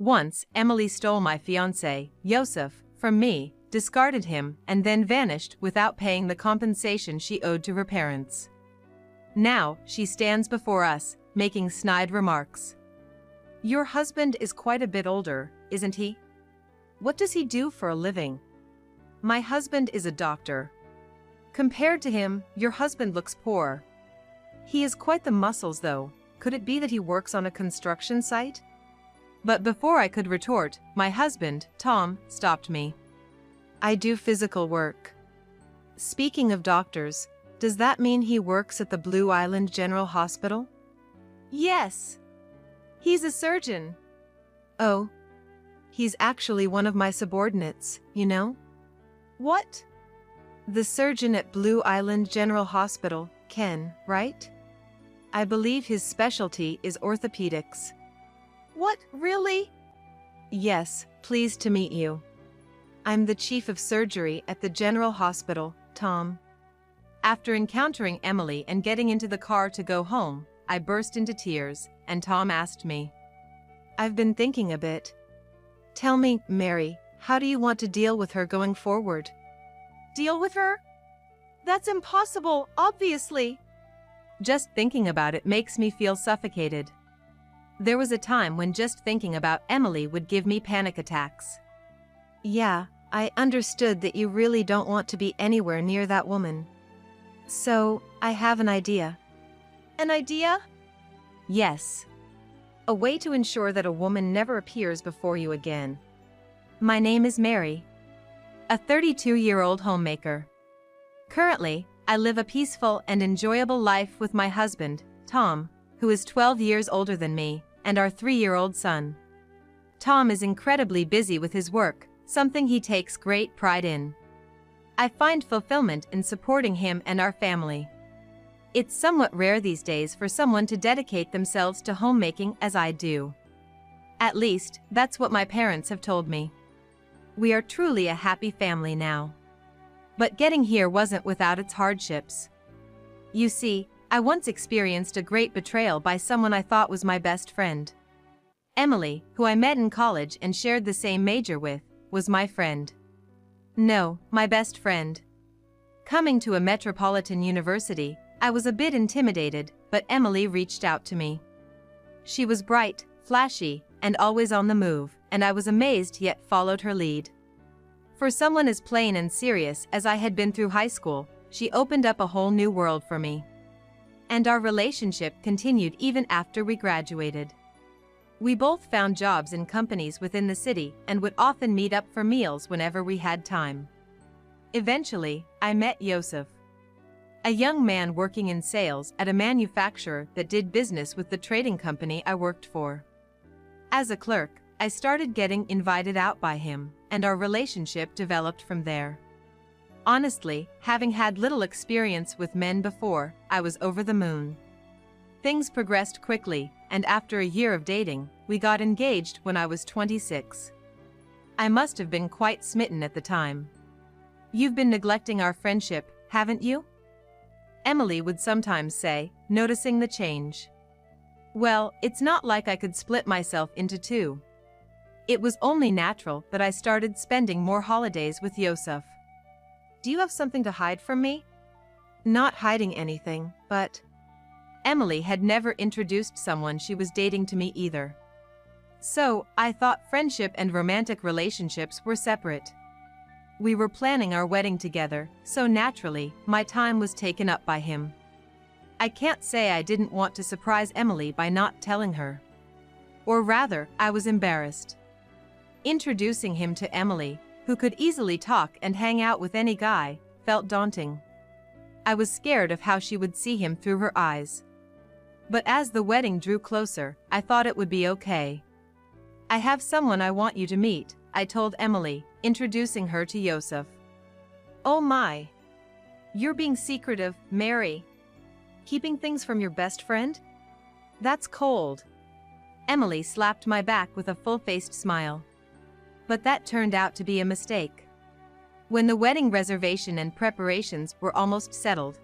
Once, Emily stole my fiancé, Yosef, from me, discarded him, and then vanished without paying the compensation she owed to her parents. Now, she stands before us, making snide remarks. Your husband is quite a bit older, isn't he? What does he do for a living? My husband is a doctor. Compared to him, your husband looks poor. He has quite the muscles though. Could it be that he works on a construction site? But before I could retort, my husband, Tom, stopped me. I do physical work. Speaking of doctors, does that mean he works at the Blue Island General Hospital? Yes. He's a surgeon. Oh. He's actually one of my subordinates, you know? What? The surgeon at Blue Island General Hospital, Ken, right? I believe his specialty is orthopedics. What, really? Yes, pleased to meet you. I'm the chief of surgery at the General Hospital, Tom. After encountering Emily and getting into the car to go home, I burst into tears, and Tom asked me. I've been thinking a bit. Tell me, Mary, how do you want to deal with her going forward? Deal with her? That's impossible, obviously. Just thinking about it makes me feel suffocated. There was a time when just thinking about Emily would give me panic attacks. Yeah, I understood that you really don't want to be anywhere near that woman. So, I have an idea. An idea? Yes. A way to ensure that a woman never appears before you again. My name is Mary. A 32-year-old homemaker. Currently, I live a peaceful and enjoyable life with my husband, Tom, who is 12 years older than me, and our 3-year-old son. Tom is incredibly busy with his work, something he takes great pride in. I find fulfillment in supporting him and our family. It's somewhat rare these days for someone to dedicate themselves to homemaking as I do. At least, that's what my parents have told me. We are truly a happy family now. But getting here wasn't without its hardships. You see, I once experienced a great betrayal by someone I thought was my best friend. Emily, who I met in college and shared the same major with, was my friend. No, my best friend. Coming to a metropolitan university, I was a bit intimidated, but Emily reached out to me. She was bright, flashy, and always on the move, and I was amazed yet followed her lead. For someone as plain and serious as I had been through high school, she opened up a whole new world for me. And our relationship continued even after we graduated. We both found jobs in companies within the city and would often meet up for meals whenever we had time. Eventually, I met Yosef, a young man working in sales at a manufacturer that did business with the trading company I worked for. As a clerk, I started getting invited out by him, and our relationship developed from there. Honestly, having had little experience with men before, I was over the moon. Things progressed quickly, and after a year of dating, we got engaged when I was 26. I must have been quite smitten at the time. You've been neglecting our friendship, haven't you? Emily would sometimes say, noticing the change. Well, it's not like I could split myself into two. It was only natural that I started spending more holidays with Yosef. Do you have something to hide from me? Not hiding anything, but... Emily had never introduced someone she was dating to me either. So, I thought friendship and romantic relationships were separate. We were planning our wedding together, so naturally, my time was taken up by him. I can't say I didn't want to surprise Emily by not telling her. Or rather, I was embarrassed. Introducing him to Emily, who could easily talk and hang out with any guy, felt daunting. I was scared of how she would see him through her eyes. But as the wedding drew closer, I thought it would be okay. I have someone I want you to meet, I told Emily, introducing her to Yosef. Oh my! You're being secretive, Mary. Keeping things from your best friend? That's cold. Emily slapped my back with a full-faced smile. But that turned out to be a mistake. When the wedding reservation and preparations were almost settled,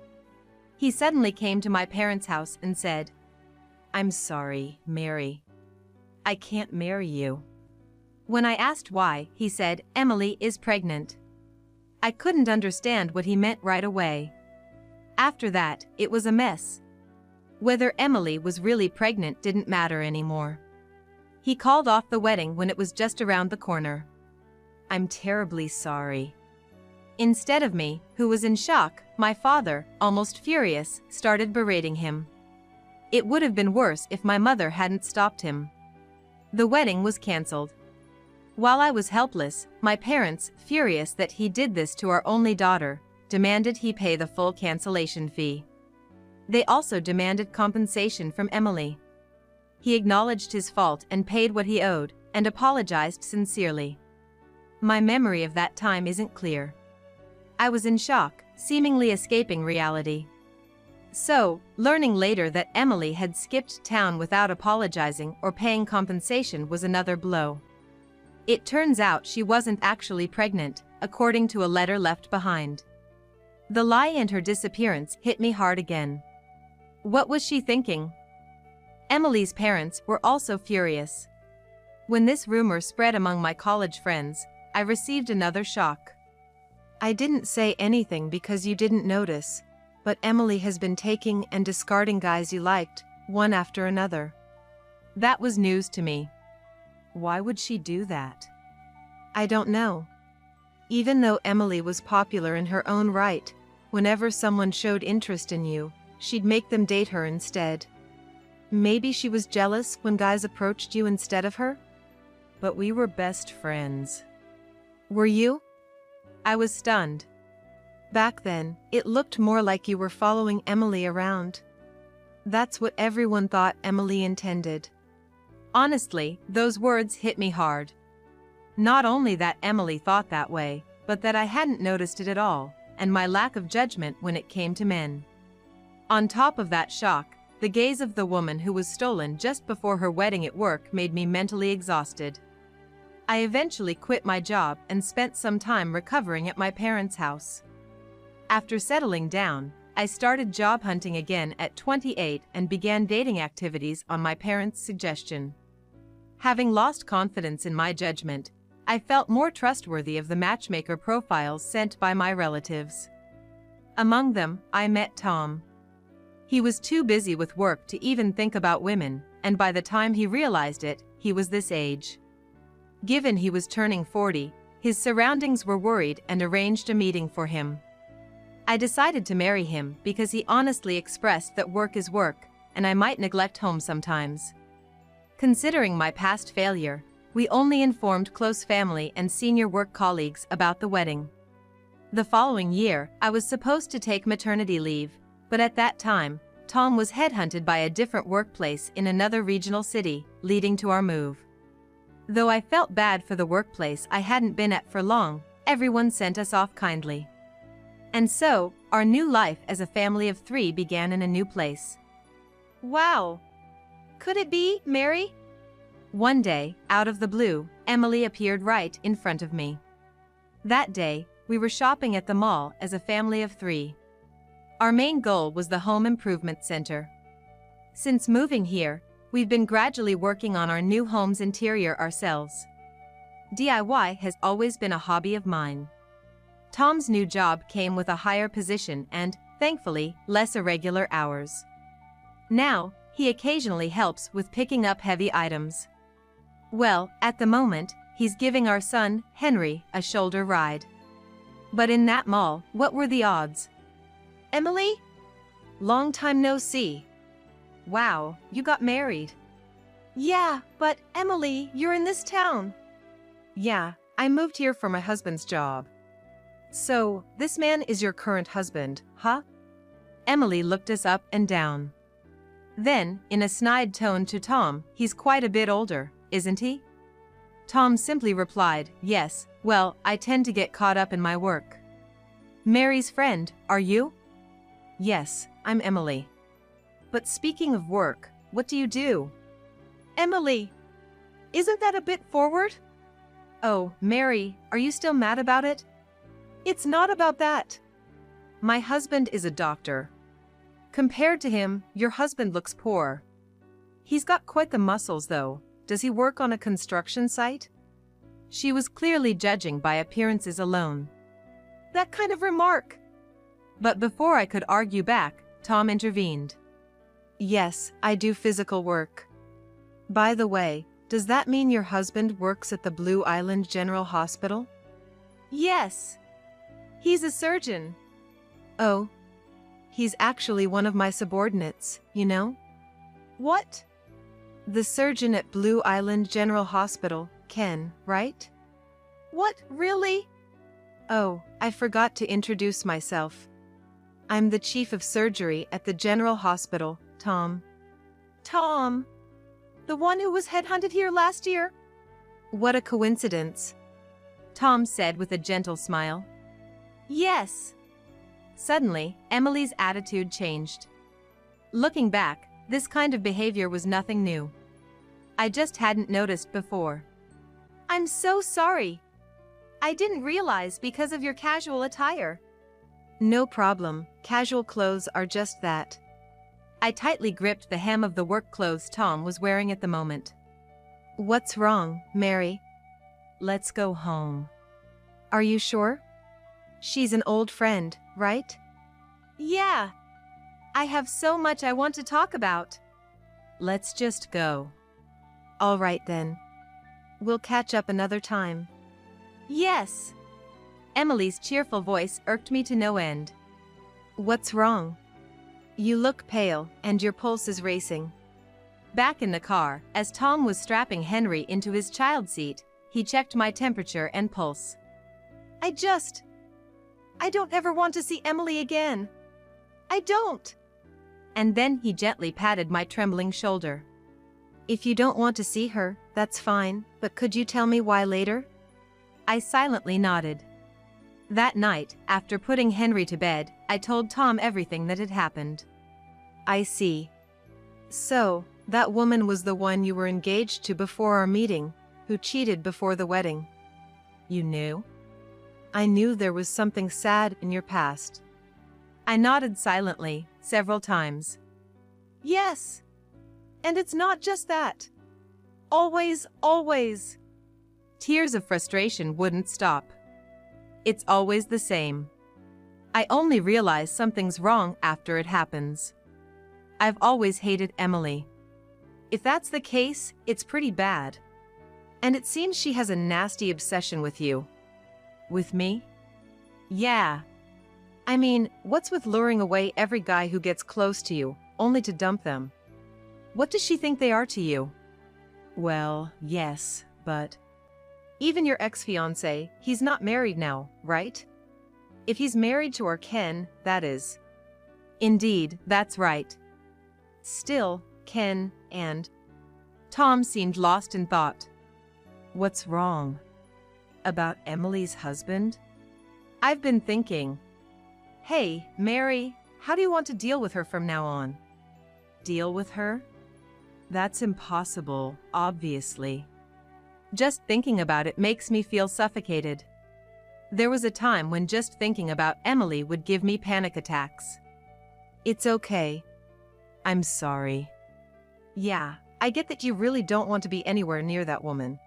he suddenly came to my parents' house and said, I'm sorry, Mary. I can't marry you. When I asked why, he said, "Emily is pregnant." I couldn't understand what he meant right away. After that, it was a mess. Whether Emily was really pregnant didn't matter anymore. He called off the wedding when it was just around the corner. "I'm terribly sorry." Instead of me, who was in shock, my father, almost furious, started berating him. It would have been worse if my mother hadn't stopped him. The wedding was cancelled. While I was helpless, my parents, furious that he did this to our only daughter, demanded he pay the full cancellation fee. They also demanded compensation from Emily. He acknowledged his fault and paid what he owed, and apologized sincerely. My memory of that time isn't clear. I was in shock, seemingly escaping reality. So, learning later that Emily had skipped town without apologizing or paying compensation was another blow. It turns out she wasn't actually pregnant, according to a letter left behind. The lie and her disappearance hit me hard again. What was she thinking? Emily's parents were also furious. When this rumor spread among my college friends, I received another shock. "I didn't say anything because you didn't notice, but Emily has been taking and discarding guys you liked, one after another." That was news to me. Why would she do that? I don't know. Even though Emily was popular in her own right, whenever someone showed interest in you, she'd make them date her instead. Maybe she was jealous when guys approached you instead of her? But we were best friends. Were you? I was stunned. Back then, it looked more like you were following Emily around. That's what everyone thought Emily intended. Honestly, those words hit me hard. Not only that Emily thought that way, but that I hadn't noticed it at all, and my lack of judgment when it came to men. On top of that shock, the gaze of the woman who was stolen just before her wedding at work made me mentally exhausted. I eventually quit my job and spent some time recovering at my parents' house. After settling down, I started job hunting again at 28 and began dating activities on my parents' suggestion. Having lost confidence in my judgment, I felt more trustworthy of the matchmaker profiles sent by my relatives. Among them, I met Tom. He was too busy with work to even think about women, and by the time he realized it, he was this age. Given he was turning 40, his surroundings were worried and arranged a meeting for him. I decided to marry him because he honestly expressed that work is work, and I might neglect home sometimes. Considering my past failure, we only informed close family and senior work colleagues about the wedding. The following year, I was supposed to take maternity leave, but at that time, Tom was headhunted by a different workplace in another regional city, leading to our move. Though I felt bad for the workplace I hadn't been at for long, everyone sent us off kindly. And so, our new life as a family of 3 began in a new place. Wow! Could it be, Mary? One day, out of the blue, Emily appeared right in front of me. That day, we were shopping at the mall as a family of 3. Our main goal was the home improvement center. Since moving here, we've been gradually working on our new home's interior ourselves. DIY has always been a hobby of mine. Tom's new job came with a higher position and, thankfully, less irregular hours. Now, he occasionally helps with picking up heavy items. Well, at the moment, he's giving our son, Henry, a shoulder ride. But in that mall, what were the odds? Emily? Long time no see. Wow, you got married. Yeah, but Emily, you're in this town. Yeah, I moved here for my husband's job. So, this man is your current husband, huh? Emily looked us up and down. Then, in a snide tone to Tom, he's quite a bit older, isn't he? Tom simply replied, yes, well, I tend to get caught up in my work. Mary's friend, are you? Yes, I'm Emily. But speaking of work, what do you do? Emily! Isn't that a bit forward? Oh, Mary, are you still mad about it? It's not about that. My husband is a doctor. Compared to him, your husband looks poor. He's got quite the muscles, though. Does he work on a construction site? She was clearly judging by appearances alone. That kind of remark. But before I could argue back, Tom intervened. Yes, I do physical work. By the way, does that mean your husband works at the Blue Island General Hospital? Yes. He's a surgeon. Oh. He's actually one of my subordinates, you know? What? The surgeon at Blue Island General Hospital, Ken, right? What, really? Oh, I forgot to introduce myself. I'm the chief of surgery at the General Hospital, Tom. Tom? The one who was headhunted here last year? What a coincidence, Tom said with a gentle smile. Yes. Suddenly, Emily's attitude changed. Looking back, this kind of behavior was nothing new. I just hadn't noticed before. I'm so sorry. I didn't realize because of your casual attire. No problem, casual clothes are just that. I tightly gripped the hem of the work clothes Tom was wearing at the moment. What's wrong, Mary? Let's go home. Are you sure? She's an old friend, right? Yeah. I have so much I want to talk about. Let's just go. All right then. We'll catch up another time. Yes. Emily's cheerful voice irked me to no end. What's wrong? You look pale, and your pulse is racing. Back in the car, as Tom was strapping Henry into his child seat, he checked my temperature and pulse. I don't ever want to see Emily again. I don't. And then he gently patted my trembling shoulder. If you don't want to see her, that's fine, but could you tell me why later? I silently nodded. That night, after putting Henry to bed, I told Tom everything that had happened. I see. So, that woman was the one you were engaged to before our meeting, who cheated before the wedding. You knew? I knew there was something sad in your past. I nodded silently, several times. Yes. And it's not just that. Always. Tears of frustration wouldn't stop. It's always the same. I only realize something's wrong after it happens. I've always hated Emily. If that's the case, it's pretty bad. And it seems she has a nasty obsession with you. With me? Yeah. I mean, what's with luring away every guy who gets close to you, only to dump them? What does she think they are to you? Well, yes, but... Even your ex-fiancé, he's not married now, right? If he's married to our Ken, that is. Indeed, that's right. Still, Ken and... Tom seemed lost in thought. What's wrong? About Emily's husband? I've been thinking. Hey, Mary, how do you want to deal with her from now on? Deal with her? That's impossible, obviously. Just thinking about it makes me feel suffocated. There was a time when just thinking about Emily would give me panic attacks. It's okay. I'm sorry. Yeah, I get that you really don't want to be anywhere near that woman.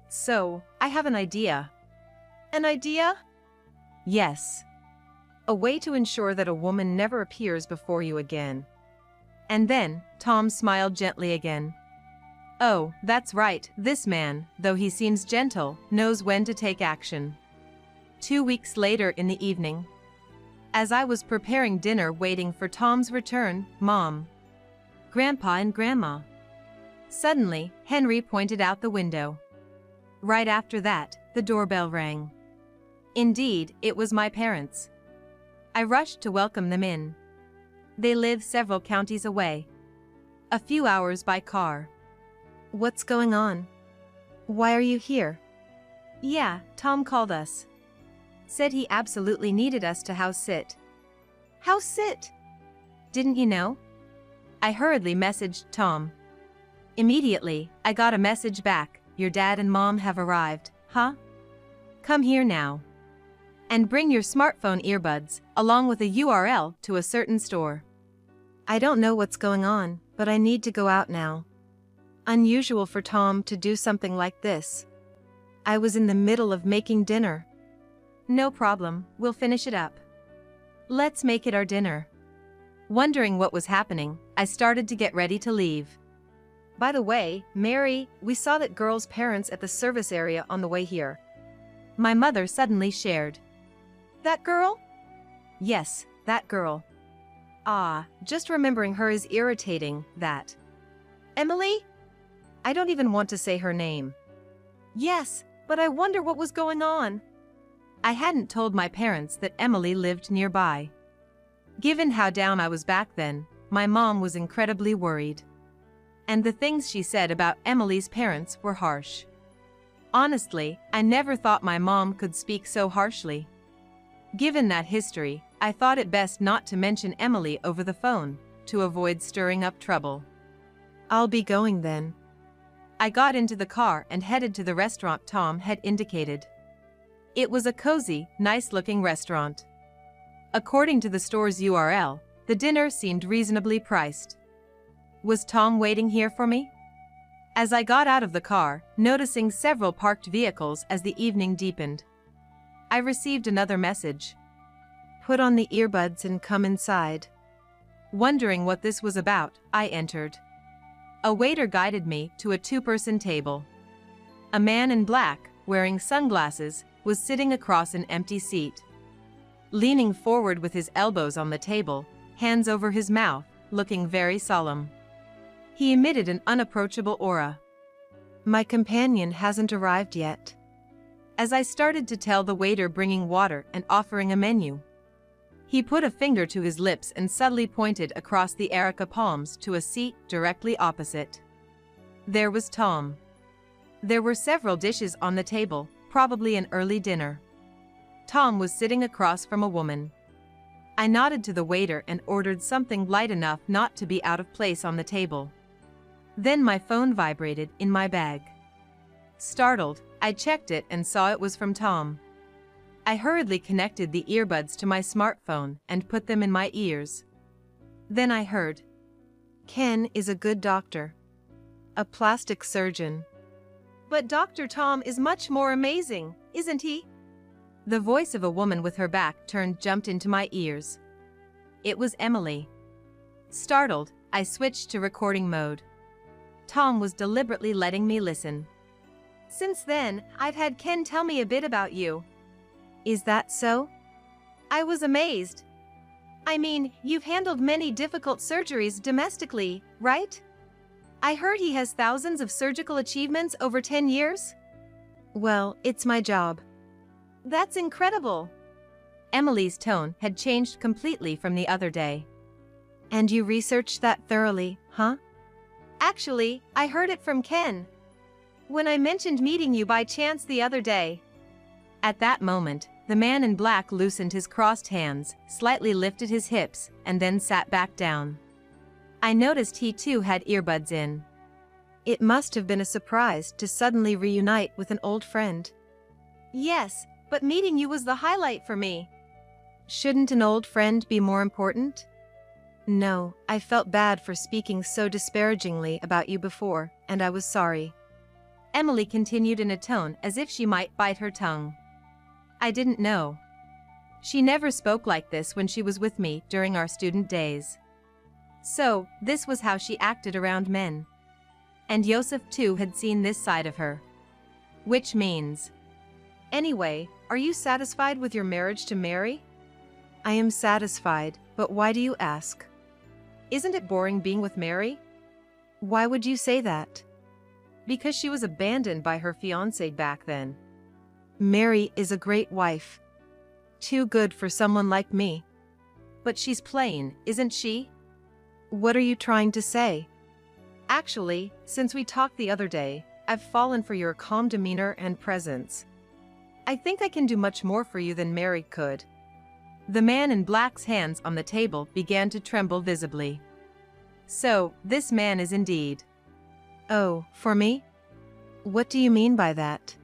So, I have an idea. An idea? Yes. A way to ensure that a woman never appears before you again. And then, Tom smiled gently again. Oh, that's right, this man, though he seems gentle, knows when to take action. 2 weeks later in the evening. As I was preparing dinner waiting for Tom's return, Mom, Grandpa and Grandma. Suddenly, Henry pointed out the window. Right after that, the doorbell rang. Indeed, it was my parents. I rushed to welcome them in. They live several counties away. A few hours by car. What's going on? Why are you here? Yeah, Tom called us. Said he absolutely needed us to house sit. House sit? Didn't you know? I hurriedly messaged Tom. Immediately, I got a message back. Your dad and mom have arrived, huh? Come here now. And bring your smartphone earbuds, along with a URL to a certain store. I don't know what's going on, but I need to go out now. Unusual for Tom to do something like this. I was in the middle of making dinner. No problem, we'll finish it up. Let's make it our dinner. Wondering what was happening, I started to get ready to leave. By the way, Mary, we saw that girl's parents at the service area on the way here. My mother suddenly shared. That girl? Yes, that girl. Ah, just remembering her is irritating, that. Emily? I don't even want to say her name. Yes, but I wonder what was going on. I hadn't told my parents that Emily lived nearby. Given how down I was back then, my mom was incredibly worried. And the things she said about Emily's parents were harsh. Honestly, I never thought my mom could speak so harshly. Given that history, I thought it best not to mention Emily over the phone, to avoid stirring up trouble. I'll be going then. I got into the car and headed to the restaurant Tom had indicated. It was a cozy, nice-looking restaurant. According to the store's URL, the dinner seemed reasonably priced. Was Tom waiting here for me? As I got out of the car, noticing several parked vehicles as the evening deepened, I received another message. Put on the earbuds and come inside. Wondering what this was about, I entered. A waiter guided me to a two-person table. A man in black, wearing sunglasses, was sitting across an empty seat. Leaning forward with his elbows on the table, hands over his mouth, looking very solemn. He emitted an unapproachable aura. My companion hasn't arrived yet. As I started to tell the waiter bringing water and offering a menu, he put a finger to his lips and subtly pointed across the Erica palms to a seat directly opposite. There was Tom. There were several dishes on the table, probably an early dinner. Tom was sitting across from a woman. I nodded to the waiter and ordered something light enough not to be out of place on the table. Then my phone vibrated in my bag. Startled, I checked it and saw it was from Tom. I hurriedly connected the earbuds to my smartphone and put them in my ears. Then I heard, Ken is a good doctor. A plastic surgeon. But Dr. Tom is much more amazing, isn't he? The voice of a woman with her back turned jumped into my ears. It was Emily. Startled, I switched to recording mode. Tom was deliberately letting me listen. Since then, I've had Ken tell me a bit about you. Is that so? I was amazed. I mean, you've handled many difficult surgeries domestically, right? I heard he has thousands of surgical achievements over 10 years. Well, it's my job. That's incredible. Emily's tone had changed completely from the other day. And you researched that thoroughly, huh? Actually, I heard it from Ken. When I mentioned meeting you by chance the other day. At that moment, the man in black loosened his crossed hands, slightly lifted his hips, and then sat back down. I noticed he too had earbuds in. It must have been a surprise to suddenly reunite with an old friend. Yes, but meeting you was the highlight for me. Shouldn't an old friend be more important? No, I felt bad for speaking so disparagingly about you before, and I was sorry. Emily continued in a tone as if she might bite her tongue. I didn't know. She never spoke like this when she was with me during our student days. So, this was how she acted around men. And Yosef too had seen this side of her. Which means... Anyway, are you satisfied with your marriage to Mary? I am satisfied, but why do you ask? Isn't it boring being with Mary? Why would you say that? Because she was abandoned by her fiancé back then. Mary is a great wife. Too good for someone like me. But she's plain, isn't she? What are you trying to say? Actually, since we talked the other day, I've fallen for your calm demeanor and presence. I think I can do much more for you than Mary could. The man in black's hands on the table began to tremble visibly. So, this man is indeed. Oh, for me? What do you mean by that?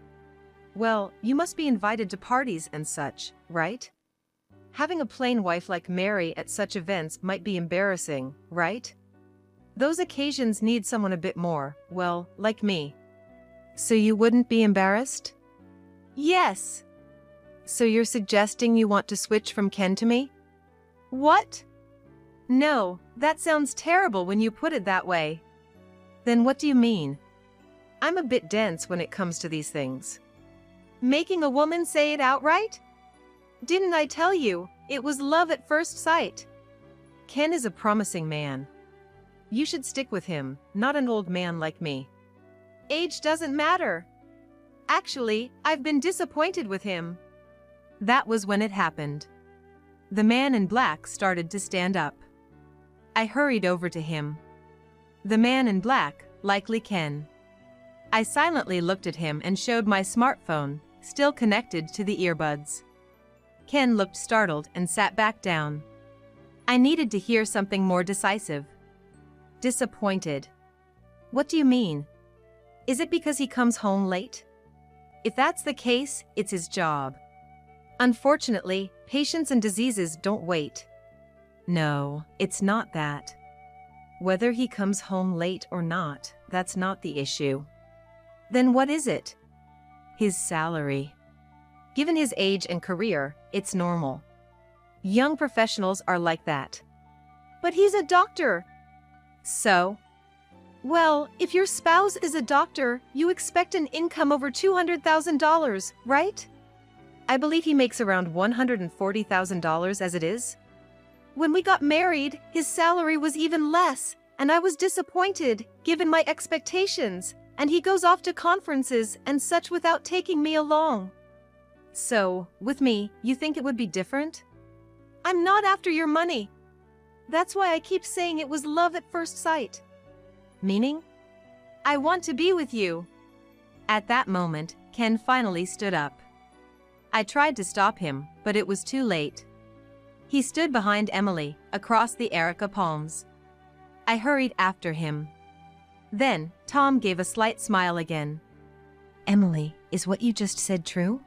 Well, you must be invited to parties and such, right? Having a plain wife like Mary at such events might be embarrassing, right? Those occasions need someone a bit more, well, like me. So you wouldn't be embarrassed? Yes. So you're suggesting you want to switch from Ken to me? What? No, that sounds terrible when you put it that way. Then what do you mean? I'm a bit dense when it comes to these things. Making a woman say it outright? Didn't I tell you, it was love at first sight? Ken is a promising man. You should stick with him, not an old man like me. Age doesn't matter. Actually, I've been disappointed with him. That was when it happened. The man in black started to stand up. I hurried over to him. The man in black, likely Ken. I silently looked at him and showed my smartphone, still connected to the earbuds. Ken looked startled and sat back down. I needed to hear something more decisive. Disappointed. What do you mean? Is it because he comes home late? If that's the case, it's his job. Unfortunately, patients and diseases don't wait. No, it's not that. Whether he comes home late or not, that's not the issue. Then what is it? His salary. Given his age and career, it's normal. Young professionals are like that. But he's a doctor. So? Well, if your spouse is a doctor, you expect an income over $200,000, right? I believe he makes around $140,000 as it is. When we got married, his salary was even less, and I was disappointed, given my expectations, and he goes off to conferences and such without taking me along. So, with me, you think it would be different? I'm not after your money. That's why I keep saying it was love at first sight. Meaning? I want to be with you. At that moment, Ken finally stood up. I tried to stop him, but it was too late. He stood behind Emily, across the Erica palms. I hurried after him. Then, Tom gave a slight smile again. Emily, is what you just said true?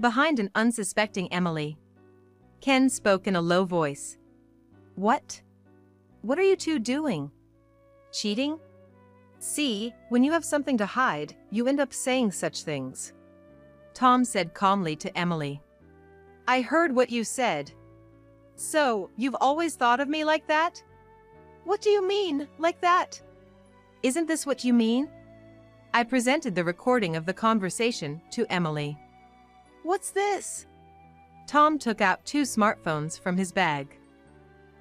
Behind an unsuspecting Emily. Ken spoke in a low voice. What? What are you two doing? Cheating? See, when you have something to hide, you end up saying such things. Tom said calmly to Emily. I heard what you said. So, you've always thought of me like that? What do you mean, like that? Isn't this what you mean? I presented the recording of the conversation to Emily. What's this? Tom took out 2 smartphones from his bag.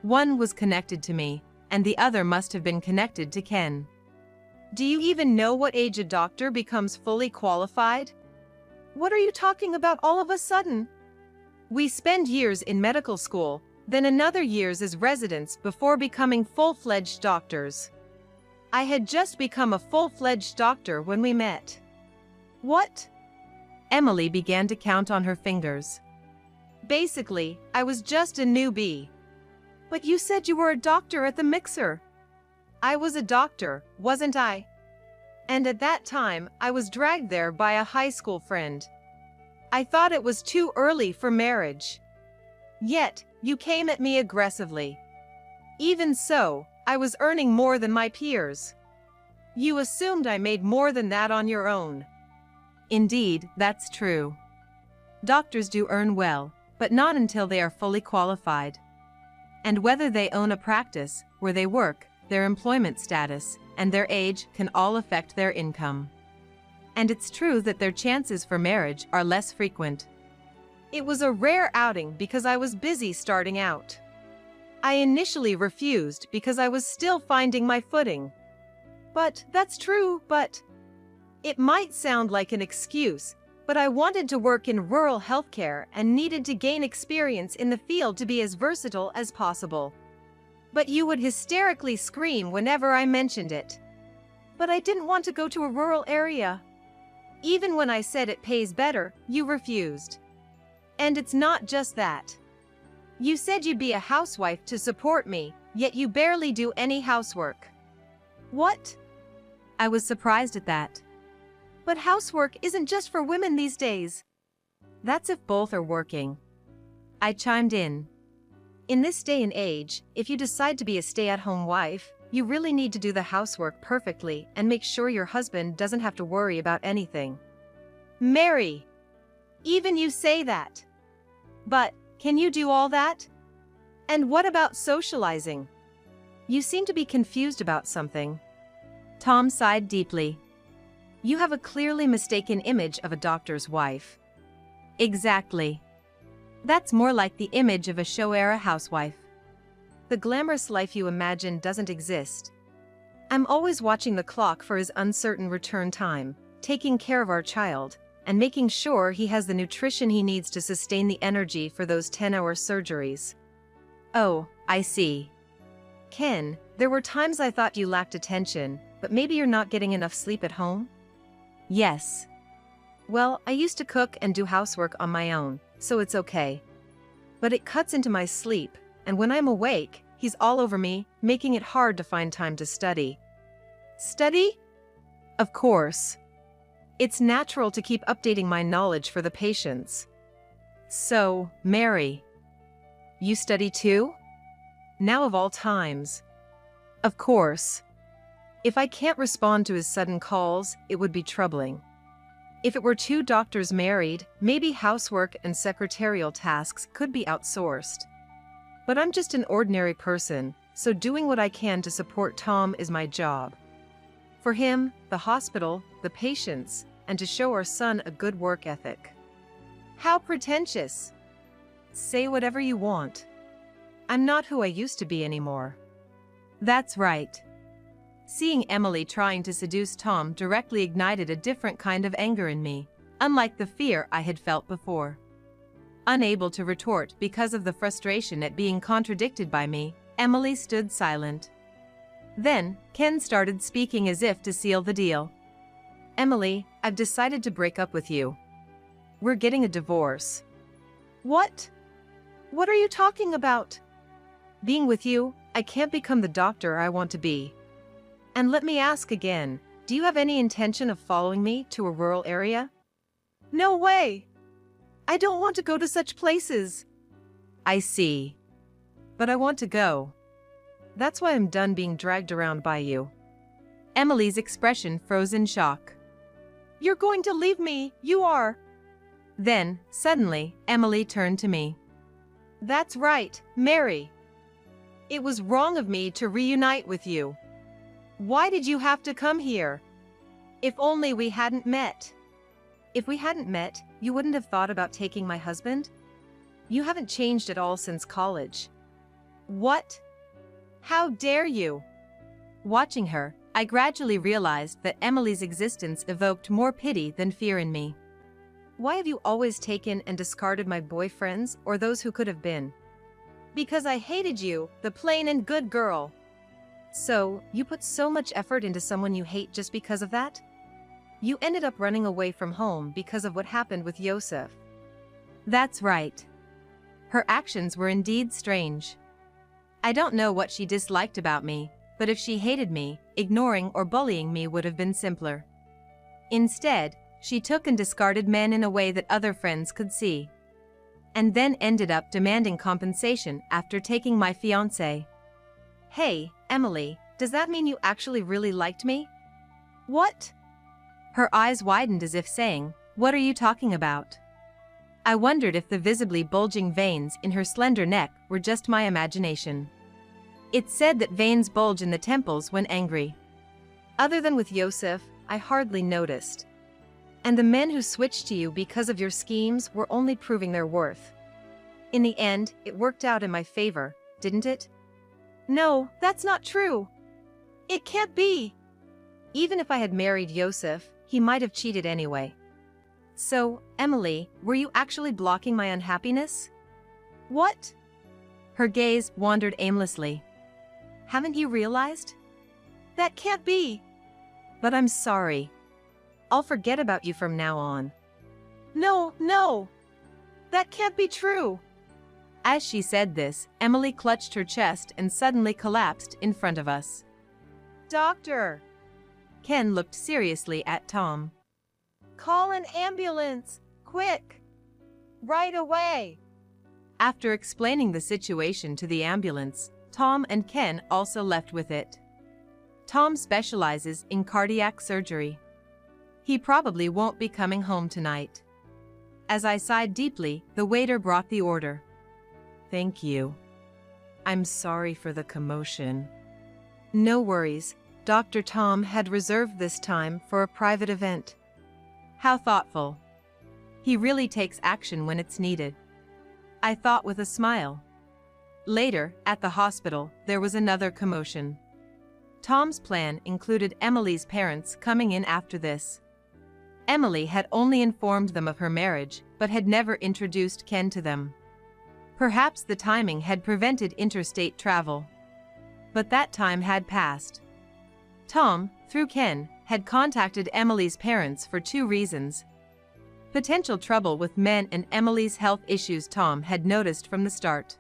One was connected to me, and the other must have been connected to Ken. Do you even know what age a doctor becomes fully qualified? What are you talking about all of a sudden? We spend years in medical school, then another years as residents before becoming full-fledged doctors. I had just become a full-fledged doctor when we met. What? Emily began to count on her fingers. Basically, I was just a newbie. But you said you were a doctor at the mixer. I was a doctor, wasn't I? And at that time, I was dragged there by a high school friend. I thought it was too early for marriage. Yet, you came at me aggressively. Even so, I was earning more than my peers. You assumed I made more than that on your own. Indeed, that's true. Doctors do earn well, but not until they are fully qualified. And whether they own a practice, where they work, their employment status, and their age can all affect their income. And it's true that their chances for marriage are less frequent. It was a rare outing because I was busy starting out. I initially refused because I was still finding my footing. But that's true, but it might sound like an excuse, but I wanted to work in rural healthcare and needed to gain experience in the field to be as versatile as possible. But you would hysterically scream whenever I mentioned it. But I didn't want to go to a rural area. Even when I said it pays better, you refused. And it's not just that. You said you'd be a housewife to support me, yet you barely do any housework. What? I was surprised at that. But housework isn't just for women these days. That's if both are working. I chimed in. In this day and age, if you decide to be a stay-at-home wife, you really need to do the housework perfectly and make sure your husband doesn't have to worry about anything. Mary! Even you say that. But, can you do all that? And what about socializing? You seem to be confused about something. Tom sighed deeply. You have a clearly mistaken image of a doctor's wife. Exactly. That's more like the image of a show-era housewife. The glamorous life you imagine doesn't exist. I'm always watching the clock for his uncertain return time, taking care of our child, and making sure he has the nutrition he needs to sustain the energy for those 10-hour surgeries. Oh, I see. Ken, there were times I thought you lacked attention, but maybe you're not getting enough sleep at home? Yes. Well, I used to cook and do housework on my own, so it's okay. But it cuts into my sleep, and when I'm awake, he's all over me, making it hard to find time to study. Study? Of course. It's natural to keep updating my knowledge for the patients. So, Mary. You study too? Now of all times. Of course. If I can't respond to his sudden calls, it would be troubling. If it were two doctors married, maybe housework and secretarial tasks could be outsourced. But I'm just an ordinary person, so doing what I can to support Tom is my job. For him, the hospital, the patients, and to show our son a good work ethic. How pretentious! Say whatever you want. I'm not who I used to be anymore. That's right. Seeing Emily trying to seduce Tom directly ignited a different kind of anger in me, unlike the fear I had felt before. Unable to retort because of the frustration at being contradicted by me, Emily stood silent. Then, Ken started speaking as if to seal the deal. Emily, I've decided to break up with you. We're getting a divorce. What? What are you talking about? Being with you, I can't become the doctor I want to be. And let me ask again, do you have any intention of following me to a rural area? No way! I don't want to go to such places. I see. But I want to go. That's why I'm done being dragged around by you. Emily's expression froze in shock. You're going to leave me, you are. Then, suddenly, Emily turned to me. That's right, Mary. It was wrong of me to reunite with you. Why did you have to come here? If only we hadn't met. If we hadn't met, you wouldn't have thought about taking my husband? You haven't changed at all since college. What? How dare you? Watching her, I gradually realized that Emily's existence evoked more pity than fear in me. Why have you always taken and discarded my boyfriends or those who could have been? Because I hated you, the plain and good girl. So, you put so much effort into someone you hate just because of that? You ended up running away from home because of what happened with Yosef. That's right. Her actions were indeed strange. I don't know what she disliked about me, but if she hated me, ignoring or bullying me would have been simpler. Instead, she took and discarded men in a way that other friends could see. And then ended up demanding compensation after taking my fiancé. Hey, Emily, does that mean you actually really liked me? What? Her eyes widened as if saying, what are you talking about? I wondered if the visibly bulging veins in her slender neck were just my imagination. It's said that veins bulge in the temples when angry. Other than with Yosef, I hardly noticed. And the men who switched to you because of your schemes were only proving their worth. In the end, it worked out in my favor, didn't it? No, that's not true. It can't be. Even if I had married Yosef, he might have cheated anyway. So, Emily, were you actually blocking my unhappiness? What? Her gaze wandered aimlessly. Haven't you realized? That can't be. But I'm sorry. I'll forget about you from now on. No, no. That can't be true. As she said this, Emily clutched her chest and suddenly collapsed in front of us. Doctor! Ken looked seriously at Tom. Call an ambulance, quick! Right away! After explaining the situation to the ambulance, Tom and Ken also left with it. Tom specializes in cardiac surgery. He probably won't be coming home tonight. As I sighed deeply, the waiter brought the order. Thank you. I'm sorry for the commotion. No worries. Dr. Tom had reserved this time for a private event. How thoughtful. He really takes action when it's needed. I thought with a smile. Later, at the hospital, there was another commotion. Tom's plan included Emily's parents coming in after this. Emily had only informed them of her marriage, but had never introduced Ken to them. Perhaps the timing had prevented interstate travel. But that time had passed. Tom, through Ken, had contacted Emily's parents for 2 reasons. Potential trouble with men and Emily's health issues Tom had noticed from the start.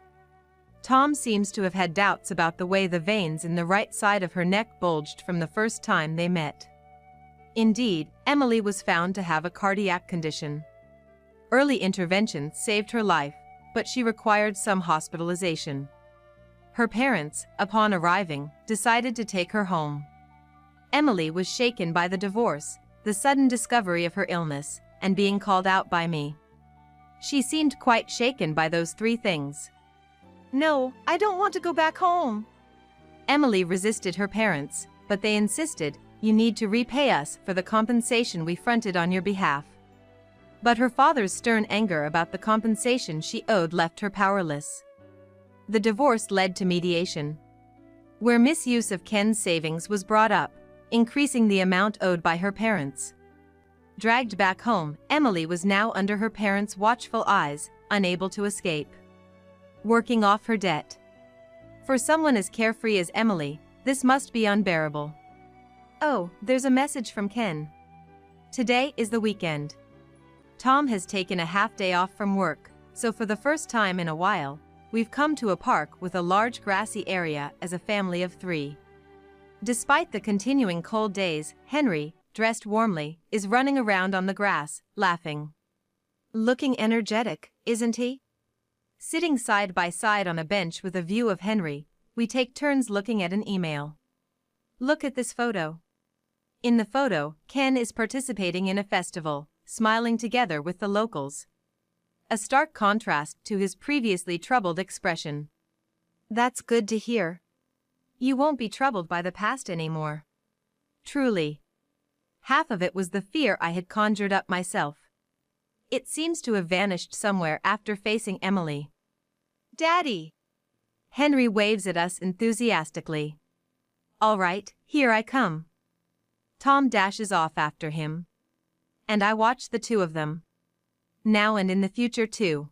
Tom seems to have had doubts about the way the veins in the right side of her neck bulged from the first time they met. Indeed, Emily was found to have a cardiac condition. Early intervention saved her life, but she required some hospitalization. Her parents, upon arriving, decided to take her home. Emily was shaken by the divorce, the sudden discovery of her illness, and being called out by me. She seemed quite shaken by those 3 things. No, I don't want to go back home. Emily resisted her parents, but they insisted, you need to repay us for the compensation we fronted on your behalf. But her father's stern anger about the compensation she owed left her powerless. The divorce led to mediation, where misuse of Ken's savings was brought up, increasing the amount owed by her parents. Dragged back home, Emily was now under her parents' watchful eyes, unable to escape. Working off her debt. For someone as carefree as Emily, this must be unbearable. Oh, there's a message from Ken. Today is the weekend. Tom has taken a half-day off from work, so for the first time in a while, we've come to a park with a large grassy area as a family of 3. Despite the continuing cold days, Henry, dressed warmly, is running around on the grass, laughing. Looking energetic, isn't he? Sitting side by side on a bench with a view of Henry, we take turns looking at an email. Look at this photo. In the photo, Ken is participating in a festival, smiling together with the locals. A stark contrast to his previously troubled expression. That's good to hear. You won't be troubled by the past anymore. Truly. Half of it was the fear I had conjured up myself. It seems to have vanished somewhere after facing Emily. Daddy! Henry waves at us enthusiastically. All right, here I come. Tom dashes off after him. And I watch the 2 of them. Now and in the future too.